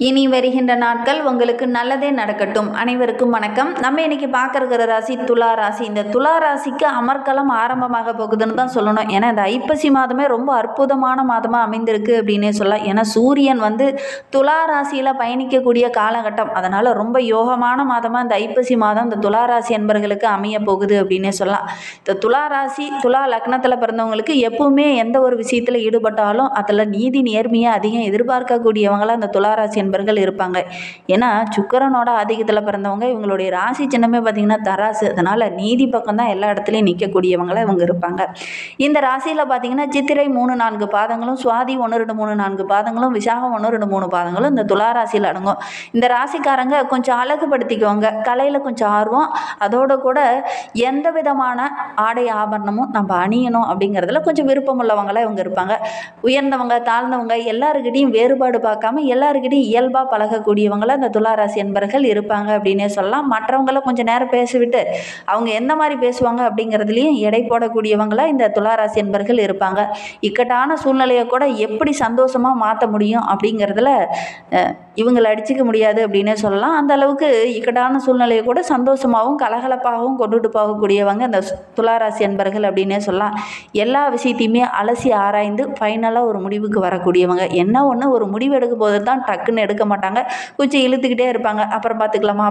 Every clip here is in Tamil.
இனி வருகின்ற நாட்கள் உங்களுக்கு நல்லதே நடக்கட்டும். அனைவருக்கும் வணக்கம். நம்ம இன்னைக்கு பார்க்கற ராசி துலா ராசி. இந்த துலா ராசிக்கு அமர்க்களம் ஆரம்பமாக போகுதுன்னு தான் சொல்லணும். ஏன்னா இந்த ஐப்பசி மாதமே ரொம்ப அற்புதமான மாதமாக அமைந்திருக்கு அப்படின்னே சொல்லலாம். ஏன்னா சூரியன் துலா ராசியில் பயணிக்கக்கூடிய காலகட்டம். அதனால் ரொம்ப யோகமான மாதமாக இந்த ஐப்பசி மாதம் இந்த துலா ராசி என்பர்களுக்கு அமைய போகுது அப்படின்னே சொல்லலாம். இந்த துலா ராசி துலா லக்னத்தில் பிறந்தவங்களுக்கு எப்பவுமே எந்த ஒரு விஷயத்தில் ஈடுபட்டாலும் அதில் நீதி நேர்மையாக அதிகம் எதிர்பார்க்கக்கூடியவங்களாம் இந்த துலா ராசி என்பர்கள் இருப்பாங்க. ஏன்னா சுக்கிரனோட ஆதிக்கத்தில் பிறந்தவங்க, இவங்களுடைய ராசி சின்னமே பார்த்தீங்கன்னா தராசு. அதனால் நீதி பக்கம் தான் எல்லா இடத்துலையும் நிற்கக்கூடியவங்களாக இவங்க இருப்பாங்க. இந்த ராசியில் பார்த்தீங்கன்னா சித்திரை 3-4 பாதங்களும், சுவாதி 1-2-3-4 பாதங்களும், விசாகம் 1-2-3 பாதங்களும் இந்த துலா ராசியில் அடங்கும். இந்த ராசிக்காரங்க கொஞ்சம் அழகுபடுத்திக்குவாங்க, கலையில் கொஞ்சம் ஆர்வம், அதோட கூட எந்த விதமான ஆடை ஆபரணமும் நம்ம அணியணும் அப்படிங்கிறதுல கொஞ்சம் விருப்பம் உள்ளவங்களாக இவங்க இருப்பாங்க. உயர்ந்தவங்க தாழ்ந்தவங்க எல்லாருக்கிட்டையும் வேறுபாடு பார்க்காம எல்லாருக்கிட்டையும் இயல்பாக பழகக்கூடியவங்கள இந்த துளாராசி என்பர்கள் இருப்பாங்க அப்படின்னே சொல்லலாம். மற்றவங்கள கொஞ்சம் நேரம் பேசிவிட்டு அவங்க எந்த மாதிரி பேசுவாங்க அப்படிங்கிறதுலையும் எடை போடக்கூடியவங்கள இந்த துளாராசி என்பர்கள் இருப்பாங்க. இக்கட்டான சூழ்நிலையை கூட எப்படி சந்தோஷமாக மாற்ற முடியும் அப்படிங்கிறதுல இவங்களை அடிச்சிக்க முடியாது அப்படின்னே சொல்லலாம். அந்த அளவுக்கு இக்கட்டான சூழ்நிலையை கூட சந்தோஷமாகவும் கலகலப்பாகவும் கொண்டுட்டு போகக்கூடியவங்க இந்த துளாராசி என்பர்கள் அப்படின்னே சொல்லலாம். எல்லா விஷயத்தையுமே அலசி ஆராய்ந்து ஃபைனலாக ஒரு முடிவுக்கு வரக்கூடியவங்க. என்ன ஒன்று ஒரு முடிவு எடுக்கும் போது தான் டக்குன்னு எடுக்க மாட்டாங்க, கொஞ்சம் இழுத்துக்கிட்டே இருப்பாங்க. அப்புறம் பார்த்துக்கலாமா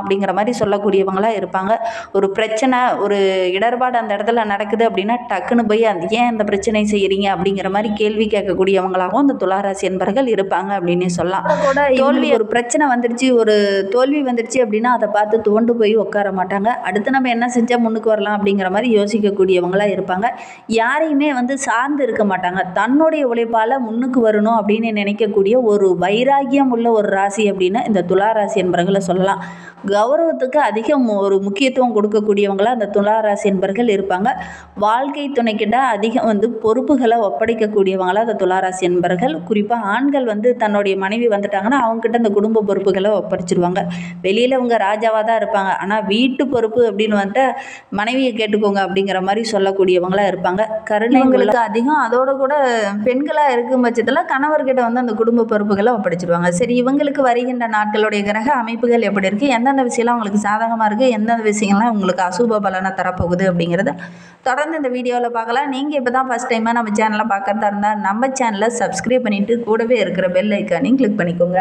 அப்படிங்கிற மாதிரி சொல்லக்கூடியவங்களாக இருப்பாங்க. ஒரு பிரச்சனை ஒரு இடர்பாடு அந்த இடத்துல நடக்குது அப்படின்னா டக்குன்னு போய் ஏன் அந்த பிரச்சனை செய்கிறீங்க அப்படிங்கிற மாதிரி கேள்வி கேட்கக்கூடியவங்களாகவும் இந்த துளாராசி என்பர்கள் இருப்பாங்க அப்படின்னே சொல்லலாம். கூட தோல்வி ஒரு பிரச்சனை வந்துடுச்சு, ஒரு தோல்வி வந்துடுச்சு அப்படின்னா அதை பார்த்து துவண்டு போய் உட்கார மாட்டாங்க. அடுத்து நம்ம என்ன செஞ்சால் முன்னுக்கு வரலாம் அப்படிங்கிற மாதிரி யோசிக்கக்கூடியவங்களாக இருப்பாங்க. யாரையுமே சார்ந்து இருக்க மாட்டாங்க. தன்னுடைய உழைப்பால் முன்னுக்கு வரணும் அப்படின்னு நினைக்கக்கூடிய ஒரு வைராகியம் உள்ள ஒரு ராசி அப்படின்னு இந்த துலா ராசி என்பர்களை சொல்லலாம். கௌரவத்துக்கு அதிகம் ஒரு முக்கியத்துவம் கொடுக்கக்கூடியவங்களா அந்த துலா ராசி என்பர்கள் இருப்பாங்க. வாழ்க்கை துணைக்கிட்ட அதிகம் பொறுப்புகளை ஒப்படைக்கக்கூடியவங்களா அந்த துலா ராசி என்பர்கள். குறிப்பாக ஆண்கள் தன்னுடைய மனைவி வந்துட்டாங்கன்னா அவங்ககிட்ட அந்த குடும்ப பொறுப்புகளை ஒப்படைச்சிருவாங்க. வெளியில் அவங்க ராஜாவாக தான் இருப்பாங்க, ஆனால் வீட்டு பொறுப்பு அப்படின்னு மனைவியை கேட்டுக்கோங்க அப்படிங்கிற மாதிரி சொல்லக்கூடியவங்களா இருப்பாங்க. கருணைங்களுக்கு அதிகம். அதோட கூட பெண்களாக இருக்கும் பட்சத்தில் கணவர்கிட்ட அந்த குடும்ப பொறுப்புகளை ஒப்படைச்சிருவாங்க. சரி, இவங்களுக்கு வருகின்ற நாட்களுடைய கிரக அமைப்புகள் எப்படி இருக்குது, எந்தெந்த விஷயம்லாம் உங்களுக்கு சாதகமாக இருக்குது, எந்தெந்த விஷயங்கள்லாம் உங்களுக்கு அசுப பலனை தரப்போகுது அப்படிங்கிறத தொடர்ந்து இந்த வீடியோவில் பார்க்கலாம். நீங்கள் இப்போ தான் ஃபஸ்ட் டைமாக நம்ம சேனலை பார்க்கறதா இருந்தால் நம்ம சேனலை சப்ஸ்கிரைப் பண்ணிவிட்டு கூடவே இருக்கிற பெல் ஐக்கானையும் கிளிக் பண்ணிக்கோங்க.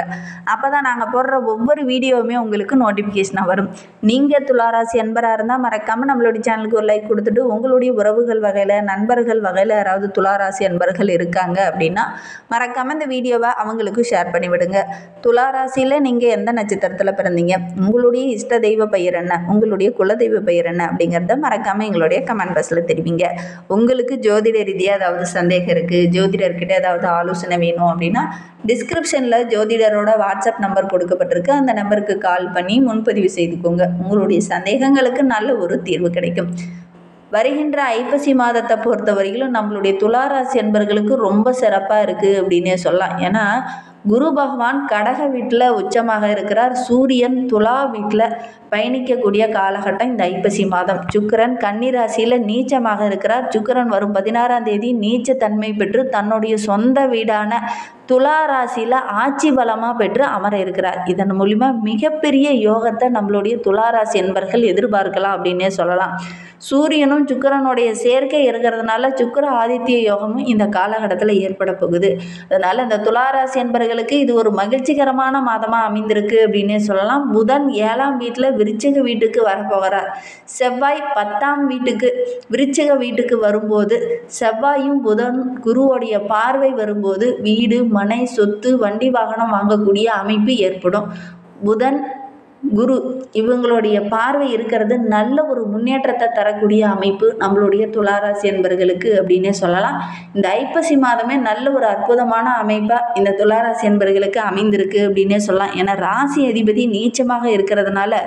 அப்போ தான் நாங்கள் போடுற ஒவ்வொரு வீடியோவுமே உங்களுக்கு நோட்டிஃபிகேஷனாக வரும். நீங்கள் துளாராசி அன்பராக இருந்தால் மறக்காமல் நம்மளுடைய சேனலுக்கு ஒரு லைக் கொடுத்துட்டு உங்களுடைய உறவுகள் வகையில் நண்பர்கள் வகையில் யாராவது துளாராசி அன்பர்கள் இருக்காங்க அப்படின்னா மறக்காமல் இந்த வீடியோவை அவங்களுக்கு ஷேர் பண்ணிவிடுங்க. துளாராசியில் நீங்கள் எந்த நட்சத்திரத்தில் பிறந்தீங்க, உங்களுடைய இஷ்ட தெய்வ பெயர் என்ன, உங்களுடைய குலதெய்வ பெயர் என்ன அப்படிங்கிறத மறக்காமல் எங்களுடைய கமெண்ட் பாக்ஸில் தெரிவிங்க. உங்களுக்கு ஜோதிட ரீதியாக ஏதாவது சந்தேகம் இருக்குது, ஜோதிடர்கிட்ட ஏதாவது ஆலோசனை வேணும் அப்படின்னா டிஸ்கிரிப்ஷனில் ஜோதிடரோட வாட்ஸ்அப் நம்பர் கொடுக்கப்பட்டிருக்கு. அந்த நம்பருக்கு கால் பண்ணி முன்பதிவு செய்துக்கோங்க. உங்களுடைய சந்தேகங்களுக்கு நல்ல ஒரு தீர்வு கிடைக்கும். வருகின்ற ஐப்பசி மாதத்தை பொறுத்த வரையிலும் நம்மளுடைய துளாராசி என்பர்களுக்கு ரொம்ப சிறப்பாக இருக்குது அப்படின்னே சொல்லலாம். ஏன்னா குரு பகவான் கடக வீட்டில் உச்சமாக இருக்கிறார். சூரியன் துலா வீட்டில் பயணிக்கக்கூடிய காலகட்டம் இந்த ஐப்பசி மாதம். சுக்கிரன் கன்னி ராசியில் நீச்சமாக இருக்கிறார். சுக்கிரன் வரும் 16ஆம் தேதி நீச்சத்தன்மை பெற்று தன்னுடைய சொந்த வீடான துலா ராசியில் ஆட்சி பலமாக பெற்று அமர இருக்கிறார். இதன் மூலிமா மிகப்பெரிய யோகத்தை நம்மளுடைய துளாராசி என்பர்கள் எதிர்பார்க்கலாம் அப்படின்னே சொல்லலாம். சூரியனும் சுக்கிரனுடைய சேர்க்கை இருக்கிறதுனால சுக்கிர ஆதித்ய யோகமும் இந்த காலகட்டத்தில் ஏற்பட போகுது. அதனால் இந்த துளாராசி என்பர்களுக்கு இது ஒரு மகிழ்ச்சிகரமான மாதமாக அமைந்திருக்கு அப்படின்னே சொல்லலாம். புதன் 7ஆம் வீட்டில் விருச்சிக வீட்டுக்கு வரப்போகிறார். செவ்வாய் 10ஆம் வீட்டுக்கு விருச்சிக வீட்டுக்கு வரும்போது செவ்வாயும் புதன் குருவோடைய பார்வை வரும்போது வீடு மனை சொத்து வண்டி வாகனம் வாங்கக்கூடிய அமைப்பு ஏற்படும். புதன் குரு இவங்களுடைய பார்வை இருக்கிறது நல்ல ஒரு முன்னேற்றத்தை தரக்கூடிய அமைப்பு நம்மளுடைய துளாராசி என்பர்களுக்கு அப்படின்னே சொல்லலாம். இந்த ஐப்பசி மாதமே நல்ல ஒரு அற்புதமான அமைப்பாக இந்த துளாராசி என்பர்களுக்கு அமைந்திருக்கு அப்படின்னே சொல்லலாம். ஏன்னா ராசி அதிபதி நீச்சமாக இருக்கிறதுனால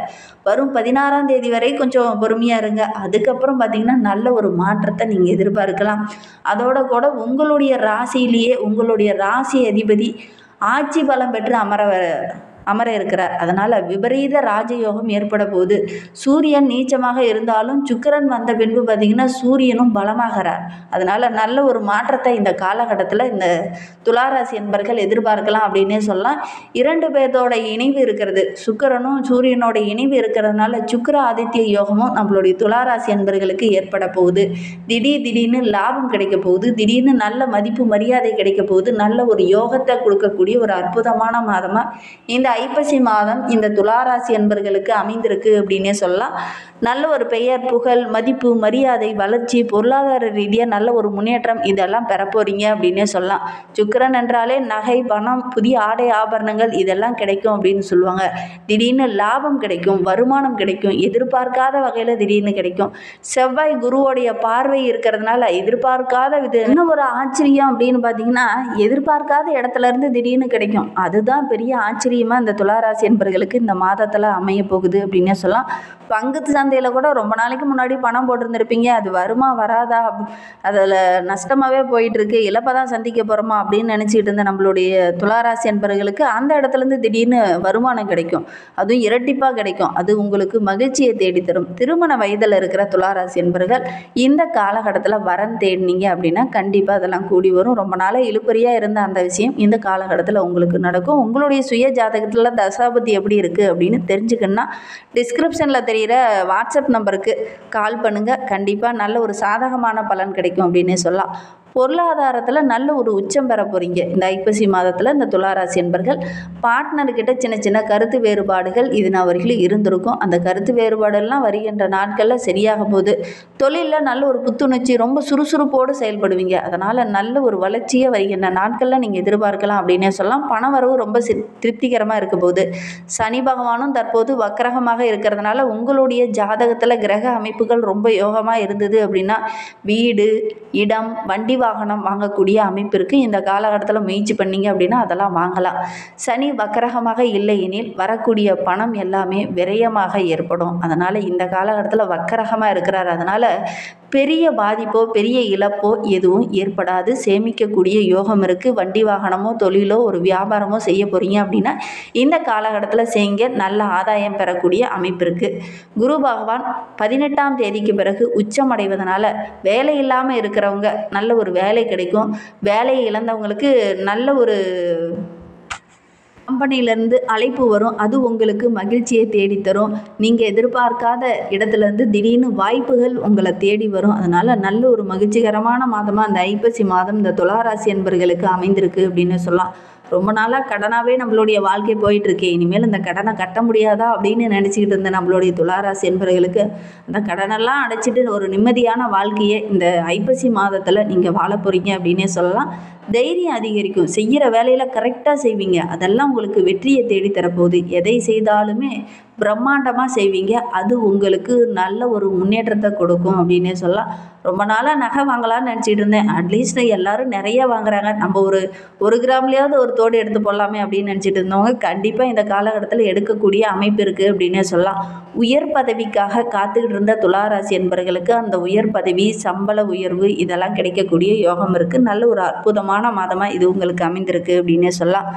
வரும் 16ஆம் தேதி வரை கொஞ்சம் பொறுமையாக இருங்க. அதுக்கப்புறம் பார்த்திங்கன்னா நல்ல ஒரு மாற்றத்தை நீங்கள் எதிர்பார்க்கலாம். அதோட கூட உங்களுடைய ராசியிலேயே உங்களுடைய ராசி அதிபதி ஆட்சி பலம் பெற்று அமர இருக்கிறார். அதனால் விபரீத ராஜயோகம் ஏற்பட போகுது. சூரியன் நீச்சமாக இருந்தாலும் சுக்கிரன் வந்த பின்பு பார்த்திங்கன்னா சூரியனும் பலமாகிறார். அதனால் நல்ல ஒரு மாற்றத்தை இந்த காலகட்டத்தில் இந்த துளாராசி என்பர்கள் எதிர்பார்க்கலாம் அப்படின்னே சொல்லலாம். 2 பேர்த்தோட இணைவு இருக்கிறது, சுக்கிரனும் சூரியனோட இணைவு இருக்கிறதுனால சுக்கிர ஆதித்ய யோகமும் நம்மளுடைய துளாராசி என்பர்களுக்கு ஏற்பட போகுது. திடீர்னு லாபம் கிடைக்க போகுது, திடீர்னு நல்ல மதிப்பு மரியாதை கிடைக்க போகுது. நல்ல ஒரு யோகத்தை கொடுக்கக்கூடிய ஒரு அற்புதமான மாதமாக இந்த ஐப்பசி மாதம் இந்த துளாராசி என்பர்களுக்கு அமைந்திருக்கு அப்படின்னே சொல்லலாம். நல்ல ஒரு பெயர், புகழ், மதிப்பு, மரியாதை, வளர்ச்சி, பொருளாதார ரீதியாக நல்ல ஒரு முன்னேற்றம் இதெல்லாம் பெறப்போறீங்க அப்படின்னே சொல்லலாம். சுக்கிரன் என்றாலே நகை, பணம், புதிய ஆடை ஆபரணங்கள் இதெல்லாம் கிடைக்கும் அப்படின்னு சொல்லுவாங்க. திடீர்னு லாபம் கிடைக்கும், வருமானம் கிடைக்கும், எதிர்பார்க்காத வகையில் திடீர்னு கிடைக்கும். செவ்வாய் குருவோடைய பார்வை இருக்கிறதுனால எதிர்பார்க்காத என்ன ஒரு ஆச்சரியம் அப்படின்னு பார்த்தீங்கன்னா, எதிர்பார்க்காத இடத்துல இருந்து திடீர்னு கிடைக்கும். அதுதான் பெரிய ஆச்சரியமாக இந்த துளாராசி என்பர்களுக்கு இந்த மாதத்தில் அமைய போகுது அப்படின்னே சொல்லலாம். பங்கு சந்தையில் கூட ரொம்ப நாளைக்கு முன்னாடி பணம் போட்டிருந்துருப்பீங்க, அது வருமா வராதா, அதில் நஷ்டமாகவே போயிட்டுருக்கு, இழப்பை தான் சந்திக்க போகிறோமா அப்படின்னு நினச்சிக்கிட்டு இருந்த நம்மளுடைய துளாராசி என்பர்களுக்கு அந்த இடத்துலேருந்து திடீர்னு வருமானம் கிடைக்கும், அதுவும் இரட்டிப்பாக கிடைக்கும். அது உங்களுக்கு மகிழ்ச்சியை தேடித்தரும். திருமண வயதில் இருக்கிற துளாராசி என்பர்கள் இந்த காலகட்டத்தில் வரன் தேடினீங்க அப்படின்னா கண்டிப்பாக அதெல்லாம் கூடி வரும். ரொம்ப நாளாக இழுபறியாக இருந்த அந்த விஷயம் இந்த காலகட்டத்தில் உங்களுக்கு நடக்கும். உங்களுடைய சுய ஜாதகத்தில் தசாபதி எப்படி இருக்குது அப்படின்னு தெரிஞ்சுக்கணுன்னா டிஸ்கிரிப்ஷனில் தெரிகிற வாட்ஸ்அப் நம்பருக்கு கால் பண்ணுங்கள். கண்டிப்பாக நல்ல ஒரு சாதகமான பலன் கிடைக்கும் அப்படின்னே சொல்லலாம். பொருளாதாரத்தில் நல்ல ஒரு உச்சம் பெற போகிறீங்க இந்த ஐப்பசி மாதத்தில் இந்த துளாராசி என்பர்கள். பார்ட்னர்கிட்ட சின்ன சின்ன கருத்து வேறுபாடுகள் இது நான் வரைக்கும் இருந்திருக்கும். அந்த கருத்து வேறுபாடெல்லாம் வருகின்ற நாட்களில் சரியாக போகுது. தொழிலில் நல்ல ஒரு புத்துணர்ச்சி, ரொம்ப சுறுசுறுப்போடு செயல்படுவீங்க. அதனால் நல்ல ஒரு வளர்ச்சியை வருகின்ற நாட்களில் நீங்கள் எதிர்பார்க்கலாம் அப்படின்னே சொல்லலாம். பணவரவு ரொம்ப திருப்திகரமாக இருக்க போகுது. சனி பகவானும் தற்போது வக்கரகமாக இருக்கிறதுனால உங்களுடைய ஜாதகத்தில் கிரக அமைப்புகள் ரொம்ப யோகமாக இருந்தது அப்படின்னா வீடு, இடம், வண்டி வாகனம் வாங்கக்கூடிய அமைப்பு இருக்குது. இந்த காலகட்டத்தில் முயற்சி பண்ணீங்க அப்படின்னா அதெல்லாம் வாங்கலாம். சனி வக்கரகமாக இல்லை எனில் வரக்கூடிய பணம் எல்லாமே விரயமாக ஏற்படும். அதனால் இந்த காலகட்டத்தில் வக்கரகமாக இருக்கிறார். அதனால் பெரிய பாதிப்போ பெரிய இழப்போ எதுவும் ஏற்படாது. சேமிக்கக்கூடிய யோகம் இருக்குது. வண்டி வாகனமோ தொழிலோ ஒரு வியாபாரமோ செய்ய போகிறீங்க அப்படின்னா இந்த காலகட்டத்தில் செய்யுங்க. நல்ல ஆதாயம் பெறக்கூடிய அமைப்பு இருக்குது. குரு பகவான் 18ஆம் தேதிக்கு பிறகு உச்சமடைவதனால வேலை இல்லாமல் இருக்கிறவங்க நல்ல ஒரு வேலை கிடைக்கும். வேலையை இழந்தவங்களுக்கு நல்ல ஒரு கம்பெனியிலேருந்து அழைப்பு வரும். அது உங்களுக்கு மகிழ்ச்சியை தேடித்தரும். நீங்கள் எதிர்பார்க்காத இடத்துலேருந்து திடீர்னு வாய்ப்புகள் உங்களை தேடி வரும். அதனால் நல்ல ஒரு மகிழ்ச்சிகரமான மாதமாக இந்த ஐப்பசி மாதம் இந்த துளாராசி என்பர்களுக்கு அமைந்திருக்கு அப்படின்னு சொல்லலாம். ரொம்ப நாளாக கடனாகவே நம்மளுடைய வாழ்க்கை போயிட்டுருக்கு. இனிமேல் இந்த கடனை கட்ட முடியாதா அப்படின்னு நினச்சிக்கிட்டு இருந்த நம்மளுடைய துளாராசி என்பர்களுக்கு அந்த கடனெல்லாம் அடைச்சிட்டு ஒரு நிம்மதியான வாழ்க்கையை இந்த ஐப்பசி மாதத்தில் நீங்கள் வாழ போகிறீங்க அப்படின்னே சொல்லலாம். தைரியம் அதிகரிக்கும். செய்கிற வேலையில் கரெக்டாக செய்வீங்க. அதெல்லாம் உங்களுக்கு வெற்றியை தேடி தரப்போகுது. எதை செய்தாலுமே பிரம்மாண்டமாக செய்வீங்க. அது உங்களுக்கு நல்ல ஒரு முன்னேற்றத்தை கொடுக்கும் அப்படின்னே சொல்லலாம். ரொம்ப நாளாக நகை வாங்கலாம்னு நினச்சிட்டு இருந்தேன். அட்லீஸ்ட் எல்லோரும் நிறைய வாங்குறாங்க, நம்ம ஒரு கிராம்லேயாவது ஒரு தோடு எடுத்து போடலாமே அப்படின்னு நினச்சிட்டு இருந்தவங்க கண்டிப்பாக இந்த காலகட்டத்தில் எடுக்கக்கூடிய அமைப்பு இருக்குது அப்படின்னே சொல்லலாம். உயர் பதவிக்காக காத்துக்கிட்டு இருந்த துளாராசி என்பவர்களுக்கு அந்த உயர் பதவி, சம்பள உயர்வு இதெல்லாம் கிடைக்கக்கூடிய யோகம் இருக்குது. நல்ல ஒரு அற்புதமான மாதமாக இது உங்களுக்கு அமைந்திருக்கு அப்படின்னே சொல்லலாம்.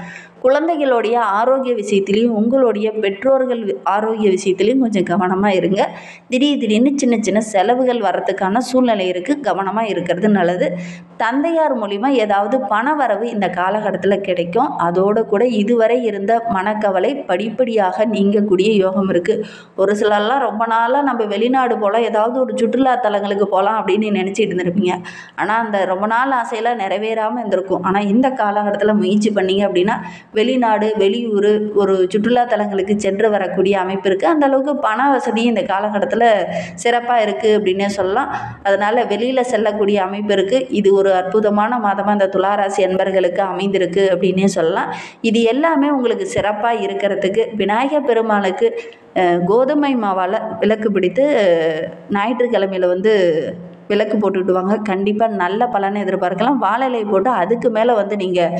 குழந்தைகளுடைய ஆரோக்கிய விஷயத்துலையும் உங்களுடைய பெற்றோர்கள் ஆரோக்கிய விஷயத்துலையும் கொஞ்சம் கவனமாக இருங்க. திடீர்னு சின்ன சின்ன செலவுகள் வரத்துக்கான சூழ்நிலை இருக்குது. கவனமாக இருக்கிறது நல்லது. தந்தையார் மூலிமா ஏதாவது பண வரவு இந்த காலகட்டத்தில் கிடைக்கும். அதோடு கூட இதுவரை இருந்த மனக்கவலை படிப்படியாக நீங்கக்கூடிய யோகம் இருக்குது. ஒரு சிலர்லாம் ரொம்ப நாளாக நம்ம வெளிநாடு போகலாம், ஏதாவது ஒரு சுற்றுலா தலங்களுக்கு போகலாம் அப்படின்னு நினச்சிட்டு இருந்திருப்பீங்க. ஆனால் அந்த ரொம்ப நாள் ஆசையெல்லாம் நிறைவேறாமல் இருந்திருக்கும். ஆனால் இந்த காலகட்டத்தில் முயற்சி பண்ணீங்க அப்படின்னா வெளிநாடு, வெளியூர், ஒரு சுற்றுலா தலங்களுக்கு சென்று வரக்கூடிய அமைப்பு இருக்குது. அந்தளவுக்கு பண வசதி இந்த காலகட்டத்தில் சிறப்பாக இருக்குது அப்படின்னே சொல்லலாம். அதனால் வெளியில் செல்லக்கூடிய அமைப்பு இருக்குது. இது ஒரு அற்புதமான மாதமாக இந்த துளாராசி என்பர்களுக்கு அமைந்திருக்கு அப்படின்னே சொல்லலாம். இது எல்லாமே உங்களுக்கு சிறப்பாக இருக்கிறதுக்கு விநாயகர் பெருமாளுக்கு கோதுமை மாவால் விளக்கு பிடித்து ஞாயிற்றுக்கிழமையில் விளக்கு போட்டுக்கிட்டு வாங்க. கண்டிப்பாக நல்ல பலனை எதிர்பார்க்கலாம். வாழை இலை போட்டு அதுக்கு மேலே வந்து நீங்கள்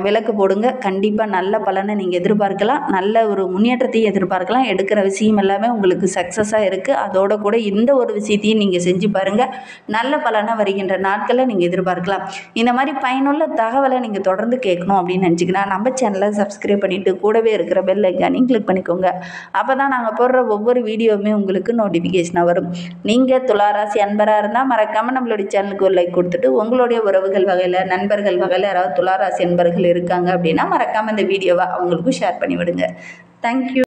விளக்கு போடுங்க. கண்டிப்பாக நல்ல பலனை நீங்கள் எதிர்பார்க்கலாம். நல்ல ஒரு முன்னேற்றத்தையும் எதிர்பார்க்கலாம். எடுக்கிற விஷயம் எல்லாமே உங்களுக்கு சக்ஸஸாக இருக்குது. அதோட கூட இந்த ஒரு விஷயத்தையும் நீங்கள் செஞ்சு பாருங்கள். நல்ல பலனை வருகின்ற நாட்களில் நீங்கள் எதிர்பார்க்கலாம். இந்த மாதிரி பயனுள்ள தகவலை நீங்கள் தொடர்ந்து கேட்கணும் அப்படின்னு நினச்சிங்கன்னா நம்ம சேனலை சப்ஸ்கிரைப் பண்ணிவிட்டு கூடவே இருக்கிற பெல் ஐக்கானையும் கிளிக் பண்ணிக்கோங்க. அப்போ தான் நாங்கள் போடுற ஒவ்வொரு வீடியோவுமே உங்களுக்கு நோட்டிஃபிகேஷனாக வரும். நீங்கள் துளாராசி அன்பராக இருந்தால் மறக்காமல் நம்மளுடைய சேனலுக்கு ஒரு லைக் கொடுத்துட்டு உங்களுடைய உறவுகள் வகையில் நண்பர்கள் வகையில் யாராவது துளாராசி அன்பர்கள் இருக்காங்க அப்படின்னா மறக்காமல் இந்த வீடியோவை அவங்களுக்கும் ஷேர் பண்ணிவிடுங்க. தேங்க்யூ.